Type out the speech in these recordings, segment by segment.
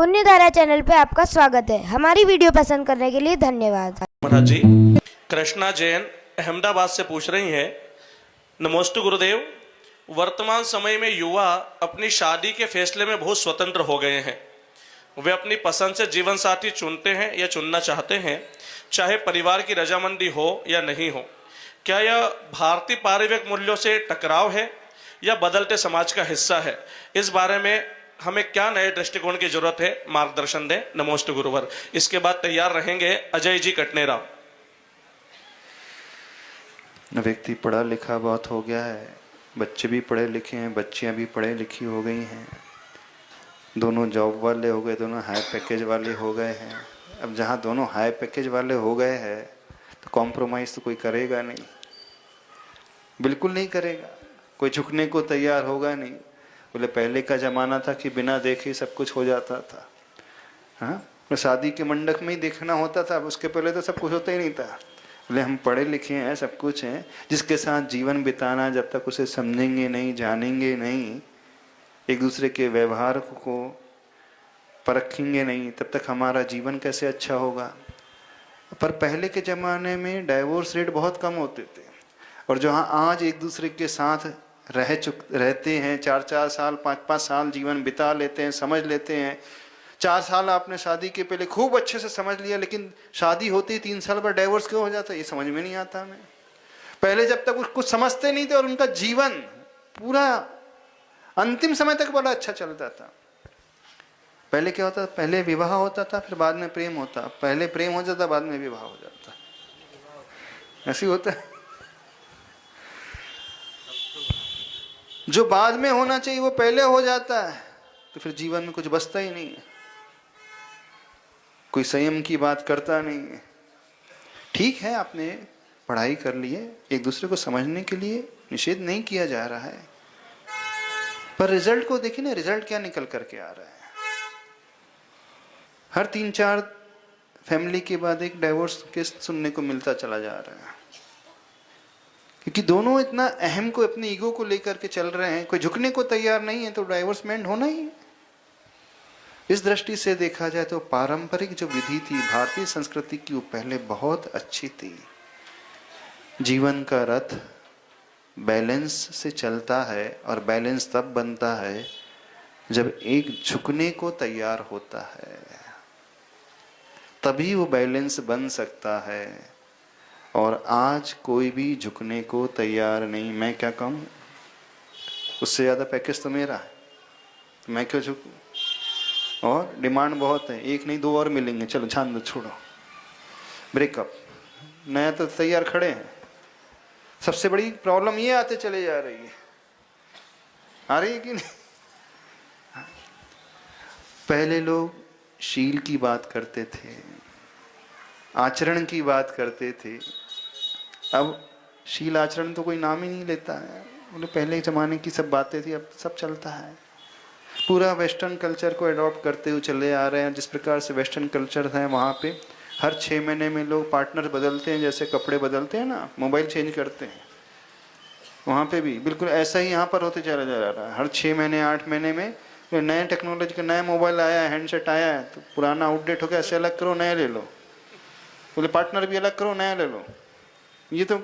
पुण्यधारा channel पे आपका स्वागत है। हमारी वीडियो पसंद करने के लिए धन्यवाद। महाराज जी, कृष्णा जैन अहमदाबाद से पूछ रही हैं, नमोस्तु गुरुदेव। वर्तमान समय में युवा अपनी शादी के फैसले में बहुत स्वतंत्र हो गए हैं। वे अपनी पसंद से जीवन साथी चुनते हैं या चुनना चाहते हैं, चाहे परिवार की रजामंदी हो या नहीं हो। क्या यह भारतीय पारिवारिक मूल्यों से टकराव है या बदलते समाज का हिस्सा है? इस बारे में हमें क्या नए दृष्टिकोण की जरूरत है, मार्गदर्शन दें। नमोस्तु गुरुवर। इसके बाद तैयार रहेंगे अजय जी कटनेरा। व्यक्ति पढ़ा लिखा बहुत हो गया है, बच्चे भी पढ़े लिखे हैं, बच्चियां भी पढ़े लिखी हो गई हैं, दोनों जॉब वाले हो गए, दोनों हाई पैकेज वाले हो गए हैं। अब जहाँ दोनों हाई पैकेज वाले हो गए हैं तो कॉम्प्रोमाइज़ तो कोई करेगा नहीं, बिल्कुल नहीं करेगा, कोई झुकने को तैयार होगा नहीं। बोले पहले का ज़माना था कि बिना देखे सब कुछ हो जाता था। हाँ, तो शादी के मंडप में ही देखना होता था, उसके पहले तो सब कुछ होता ही नहीं था। बोले हम पढ़े लिखे हैं, सब कुछ हैं, जिसके साथ जीवन बिताना, जब तक उसे समझेंगे नहीं, जानेंगे नहीं, एक दूसरे के व्यवहार को परखेंगे नहीं, तब तक हमारा जीवन कैसे अच्छा होगा। पर पहले के ज़माने में डाइवोर्स रेट बहुत कम होते थे, और जहाँ आज एक दूसरे के साथ रहते हैं, 4-4 साल 5-5 साल जीवन बिता लेते हैं, समझ लेते हैं। 4 साल आपने शादी के पहले खूब अच्छे से समझ लिया, लेकिन शादी होती 3 साल पर डाइवोर्स क्यों हो जाता है, ये समझ में नहीं आता हमें। पहले जब तक कुछ समझते नहीं थे और उनका जीवन पूरा अंतिम समय तक बड़ा अच्छा चलता था। पहले क्या होता था, पहले विवाह होता था, फिर बाद में प्रेम होता, पहले प्रेम हो जाता, बाद में विवाह हो जाता, ऐसे होता है। जो बाद में होना चाहिए वो पहले हो जाता है, तो फिर जीवन में कुछ बचता ही नहीं है, कोई संयम की बात करता नहीं है। ठीक है, आपने पढ़ाई कर ली है, एक दूसरे को समझने के लिए निषेध नहीं किया जा रहा है, पर रिजल्ट को देखिए ना, रिजल्ट क्या निकल करके आ रहा है। हर 3-4 फैमिली के बाद एक डाइवोर्स केस सुनने को मिलता चला जा रहा है, क्योंकि दोनों इतना अहम को, अपने ईगो को लेकर के चल रहे हैं, कोई झुकने को तैयार नहीं है, तो डाइवोर्समेंट होना ही है। इस दृष्टि से देखा जाए तो पारंपरिक जो विधि थी भारतीय संस्कृति की, वो पहले बहुत अच्छी थी। जीवन का रथ बैलेंस से चलता है, और बैलेंस तब बनता है जब एक झुकने को तैयार होता है, तभी वो बैलेंस बन सकता है। और आज कोई भी झुकने को तैयार नहीं। मैं क्या कहूँ, उससे ज़्यादा पैकेज तो मेरा है, तो मैं क्यों झुकूँ। और डिमांड बहुत है, एक नहीं 2 और मिलेंगे, चलो छान दो, छोड़ो, ब्रेकअप। नया तो तैयार खड़े हैं। सबसे बड़ी प्रॉब्लम ये आते चले जा रही है, आ रही है कि नहीं। पहले लोग शील की बात करते थे, आचरण की बात करते थे, अब शील आचरण तो कोई नाम ही नहीं लेता है। बोले पहले ज़माने की सब बातें थी, अब सब चलता है। पूरा वेस्टर्न कल्चर को अडॉप्ट करते हुए चले आ रहे हैं। जिस प्रकार से वेस्टर्न कल्चर है, वहाँ पे हर 6 महीने में लोग पार्टनर बदलते हैं, जैसे कपड़े बदलते हैं ना, मोबाइल चेंज करते हैं, वहाँ पे भी बिल्कुल ऐसा ही यहाँ पर होते चला जा रहा है। हर 6 महीने 8 महीने में नए टेक्नोलॉजी का नया मोबाइल आया है, हैंडसेट आया है, तो पुराना आउटडेट हो गया, ऐसे अलग करो, नया ले लो। बोले पार्टनर भी अलग करो, नया ले लो। ये तो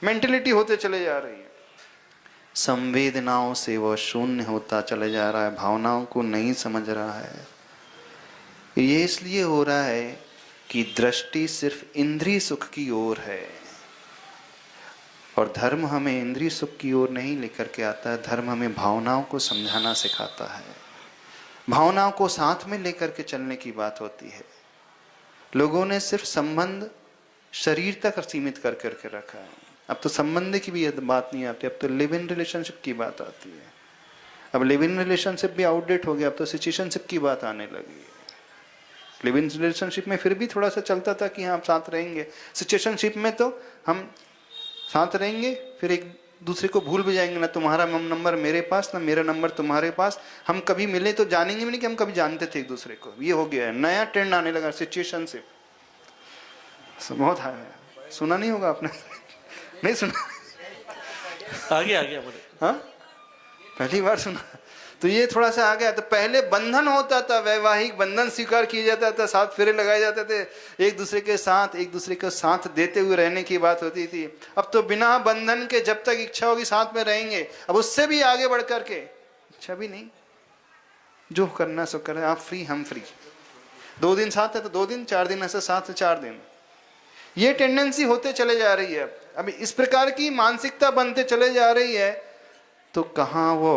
मेंटेलिटी होते चले जा रही है। संवेदनाओं से वह शून्य होता चले जा रहा है, भावनाओं को नहीं समझ रहा है। ये इसलिए हो रहा है कि दृष्टि सिर्फ इंद्रिय सुख की ओर है, और धर्म हमें इंद्रिय सुख की ओर नहीं लेकर के आता है। धर्म हमें भावनाओं को समझाना सिखाता है, भावनाओं को साथ में लेकर के चलने की बात होती है। लोगों ने सिर्फ संबंध शरीर तक सीमित कर करके रखा है। अब तो संबंध की भी बात नहीं आती, अब तो लिव इन रिलेशनशिप की बात आती है। अब लिव इन रिलेशनशिप भी आउटडेट हो गया, अब तो सिचुएशनशिप की बात आने लगी है। लिव इन रिलेशनशिप में फिर भी थोड़ा सा चलता था कि हाँ आप साथ रहेंगे, सिचुएशनशिप में तो हम साथ रहेंगे, फिर एक दूसरे को भूल भी जाएंगे, ना तुम्हारा नंबर मेरे पास, ना मेरा नंबर तुम्हारे पास, हम कभी मिले तो जानेंगे भी नहीं कि हम कभी जानते थे एक दूसरे को। ये हो गया है, नया ट्रेंड आने लगा, सिचुएशनशिप। बहुत है, सुना नहीं होगा आपने नहीं सुना? आगे बोले। हाँ, पहली बार सुना। तो ये थोड़ा सा आ गया। तो पहले बंधन होता था, वैवाहिक बंधन स्वीकार किया जाता था, 7 फेरे लगाए जाते थे, एक दूसरे के साथ देते हुए रहने की बात होती थी। अब तो बिना बंधन के जब तक इच्छा होगी साथ में रहेंगे। अब उससे भी आगे बढ़ करके इच्छा भी नहीं, जो करना सो करें, आप फ्री हम फ्री। 2 दिन साथ है तो 2 दिन, 4 दिन ऐसे साथ है 4 दिन। ये टेंडेंसी होते चले जा रही है। अब इस प्रकार की मानसिकता बनते चले जा रही है, तो कहाँ वो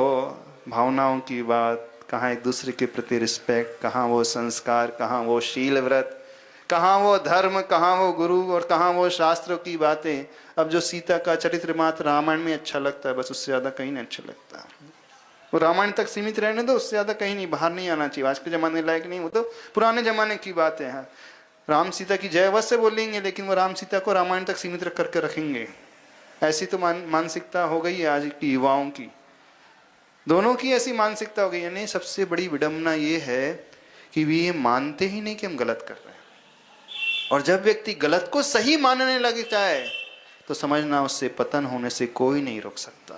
भावनाओं की बात, कहाँ एक दूसरे के प्रति रिस्पेक्ट, कहाँ वो संस्कार, कहाँ वो शील व्रत, कहाँ वो धर्म, कहाँ वो गुरु और कहाँ वो शास्त्रों की बातें। अब जो सीता का चरित्र मात्र रामायण में अच्छा लगता है, बस उससे ज़्यादा कहीं नहीं अच्छा लगता। वो रामायण तक सीमित रहने दो, उससे ज़्यादा कहीं नहीं, बाहर नहीं आना चाहिए। आज के ज़माने लायक नहीं, वो तो पुराने ज़माने की बातें हैं। राम सीता की जय अवश्य बोलेंगे, लेकिन वो राम सीता को रामायण तक सीमित रख करके रखेंगे। ऐसी तो मानसिकता हो गई है आज की युवाओं की, दोनों की ऐसी मानसिकता हो गई है। नहीं, सबसे बड़ी विडंबना ये है कि वे ये मानते ही नहीं कि हम गलत कर रहे हैं। और जब व्यक्ति गलत को सही मानने लगता है तो समझना उससे पतन होने से कोई नहीं रोक सकता।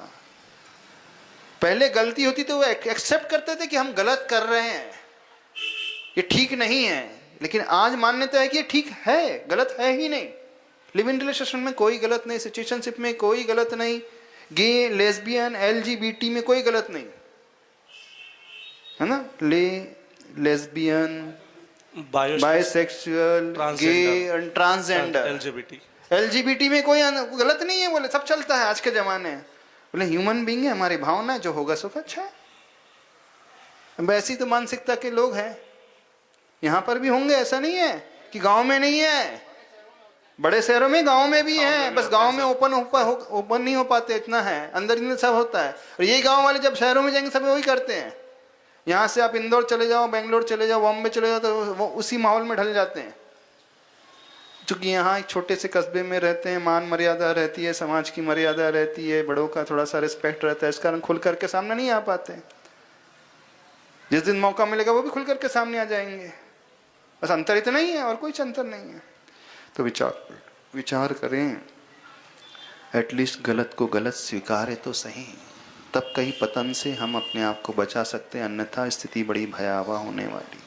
पहले गलती होती तो वो एक्सेप्ट करते थे कि हम गलत कर रहे हैं, ये ठीक नहीं है, लेकिन आज मान्यता है कि ये ठीक है, गलत है ही नहीं। लिव इन रिलेशनशिप में कोई गलत नहीं, सिचुएशनशिप में कोई गलत नहीं, गे, लेस्बियन, LGBT में कोई गलत नहीं है ना। लेस्बियन, बाइसेक्सुअल, गे, ट्रांसजेंडर, LGBT में कोई गलत नहीं है, बोले सब चलता है आज के जमाने। बोले ह्यूमन बीइंग है, हमारी भावना, जो होगा सो अच्छा है। ऐसी तो मानसिकता के लोग हैं, यहाँ पर भी होंगे, ऐसा नहीं है कि गांव में नहीं है। बड़े शहरों में, गांव में भी है, बस गांव में ओपन नहीं हो पाते, इतना है, अंदर ही सब होता है। और ये गांव वाले जब शहरों में जाएंगे सब वही करते हैं। यहाँ से आप इंदौर चले जाओ, बेंगलोर चले जाओ, बॉम्बे चले जाओ, तो वो उसी माहौल में ढल जाते हैं। चूंकि यहाँ एक छोटे से कस्बे में रहते हैं, मान मर्यादा रहती है, समाज की मर्यादा रहती है, बड़ों का थोड़ा सा रिस्पेक्ट रहता है, इस कारण खुल करके सामने नहीं आ पाते। जिस दिन मौका मिलेगा वो भी खुल करके सामने आ जाएंगे। बस अंतर इतना ही है, और कोई अंतर नहीं है। तो विचार करें, एटलीस्ट गलत को गलत स्वीकारे तो सही, तब कहीं पतन से हम अपने आप को बचा सकते हैं, अन्यथा स्थिति बड़ी भयावह होने वाली।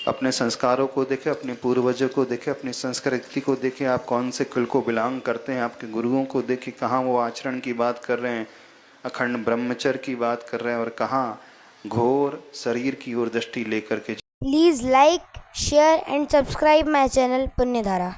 अपने संस्कारों को देखें, अपने पूर्वजों को देखें, अपनी संस्कृति को देखें, आप कौन से कुल को बिलोंग करते हैं, आपके गुरुओं को देखें, कहाँ वो आचरण की बात कर रहे हैं, अखंड ब्रह्मचर्य की बात कर रहे हैं, और कहाँ घोर शरीर की ओर दृष्टि लेकर के। Please like, share and subscribe my channel Punyadhara.